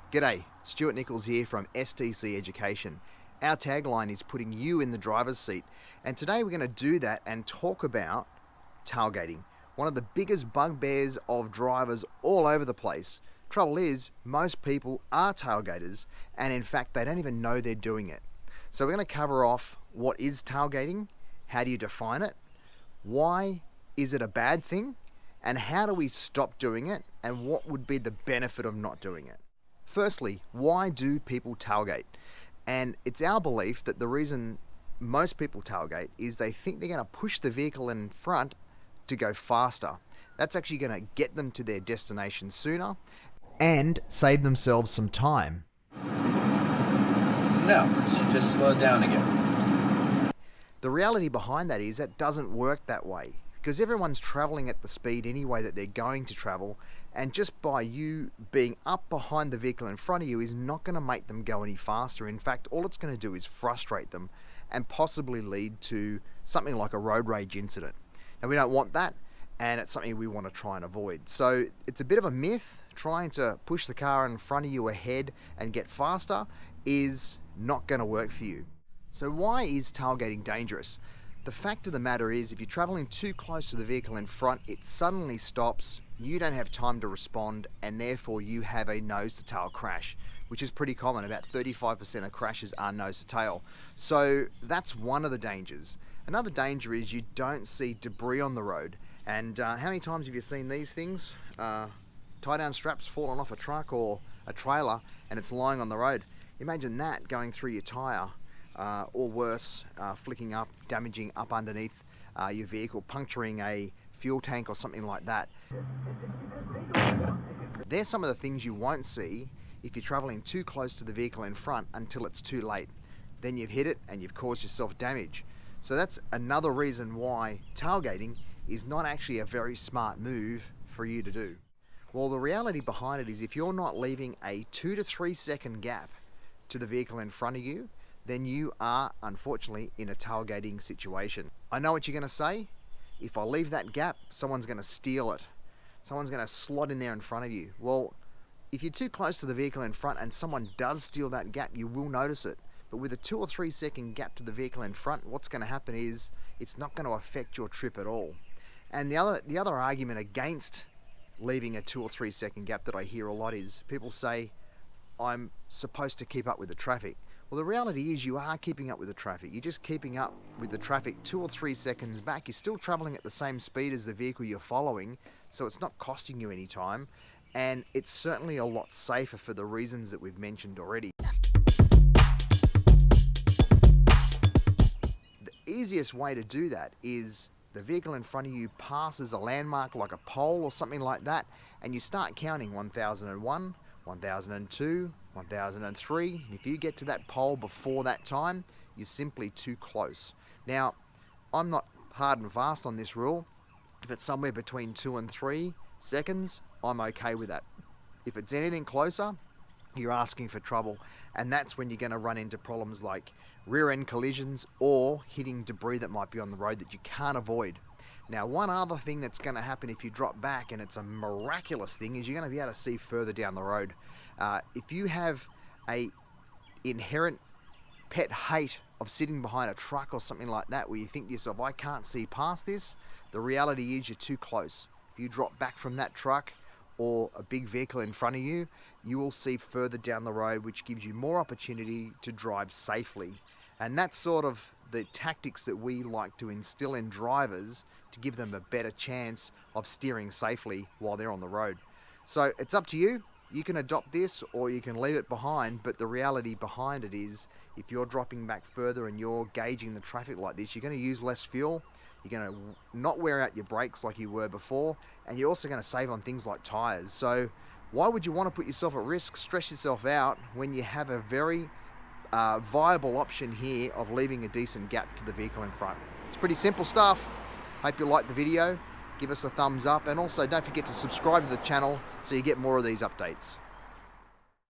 G'day, Stuart Nichols here from STC Education. Our tagline is putting you in the driver's seat, and today we're going to do that and talk about tailgating, one of the biggest bugbears of drivers all over the place. Trouble is, most people are tailgaters, and in fact they don't even know they're doing it. So we're going to cover off what is tailgating, how do you define it, why is it a bad thing, and how do we stop doing it, and what would be the benefit of not doing it. Firstly, why do people tailgate? And it's our belief that the reason most people tailgate is they think they're going to push the vehicle in front to go faster. That's actually going to get them to their destination sooner and save themselves some time. No, she just slowed down again. The reality behind that is that doesn't work that way, because everyone's traveling at the speed anyway that they're going to travel, and just by you being up behind the vehicle in front of you is not going to make them go any faster. In fact, all it's going to do is frustrate them and possibly lead to something like a road rage incident. Now, we don't want that, and it's something we want to try and avoid. So it's a bit of a myth. Trying to push the car in front of you ahead and get faster is not going to work for you. So why is tailgating dangerous? The fact of the matter is, if you're traveling too close to the vehicle in front, it suddenly stops, you don't have time to respond, and therefore you have a nose-to-tail crash, which is pretty common. About 35% of crashes are nose-to-tail. So that's one of the dangers. Another danger is you don't see debris on the road. And how many times have you seen these things? Tie-down straps falling off a truck or a trailer, and it's lying on the road. Imagine that going through your tyre. Or worse, flicking up, damaging up underneath your vehicle, puncturing a fuel tank or something like that. There's some of the things you won't see if you're traveling too close to the vehicle in front until it's too late. Then you've hit it and you've caused yourself damage. So that's another reason why tailgating is not actually a very smart move for you to do. Well, the reality behind it is if you're not leaving a 2 to 3 second gap to the vehicle in front of you, then you are, unfortunately, in a tailgating situation. I know what you're going to say. If I leave that gap, someone's going to steal it. Someone's going to slot in there in front of you. Well, if you're too close to the vehicle in front and someone does steal that gap, you will notice it. But with a 2 or 3 second gap to the vehicle in front, what's going to happen is it's not going to affect your trip at all. And the other argument against leaving a 2 or 3 second gap that I hear a lot is people say, I'm supposed to keep up with the traffic. Well, the reality is you are keeping up with the traffic. You're just keeping up with the traffic 2 or 3 seconds back. You're still traveling at the same speed as the vehicle you're following, so it's not costing you any time, and it's certainly a lot safer for the reasons that we've mentioned already. The easiest way to do that is the vehicle in front of you passes a landmark like a pole or something like that, and you start counting 1001, 1002, 1003, and if you get to that pole before that time, you're simply too close. Now, I'm not hard and fast on this rule. If it's somewhere between 2 and 3 seconds, I'm okay with that. If it's anything closer, you're asking for trouble, and that's when you're going to run into problems like rear end collisions or hitting debris that might be on the road that you can't avoid. Now, one other thing that's going to happen if you drop back, and it's a miraculous thing, is you're going to be able to see further down the road. If you have a inherent pet hate of sitting behind a truck or something like that where you think to yourself, I can't see past this, the reality is you're too close. If you drop back from that truck or a big vehicle in front of you, you will see further down the road, which gives you more opportunity to drive safely. And that's sort of the tactics that we like to instill in drivers to give them a better chance of steering safely while they're on the road. So it's up to you. You can adopt this or you can leave it behind, but the reality behind it is if you're dropping back further and you're gauging the traffic like this, you're going to use less fuel, you're going to not wear out your brakes like you were before, and you're also going to save on things like tyres. So why would you want to put yourself at risk, stress yourself out, when you have a very viable option here of leaving a decent gap to the vehicle in front? It's pretty simple stuff. Hope you liked the video. Give us a thumbs up, and also don't forget to subscribe to the channel so you get more of these updates.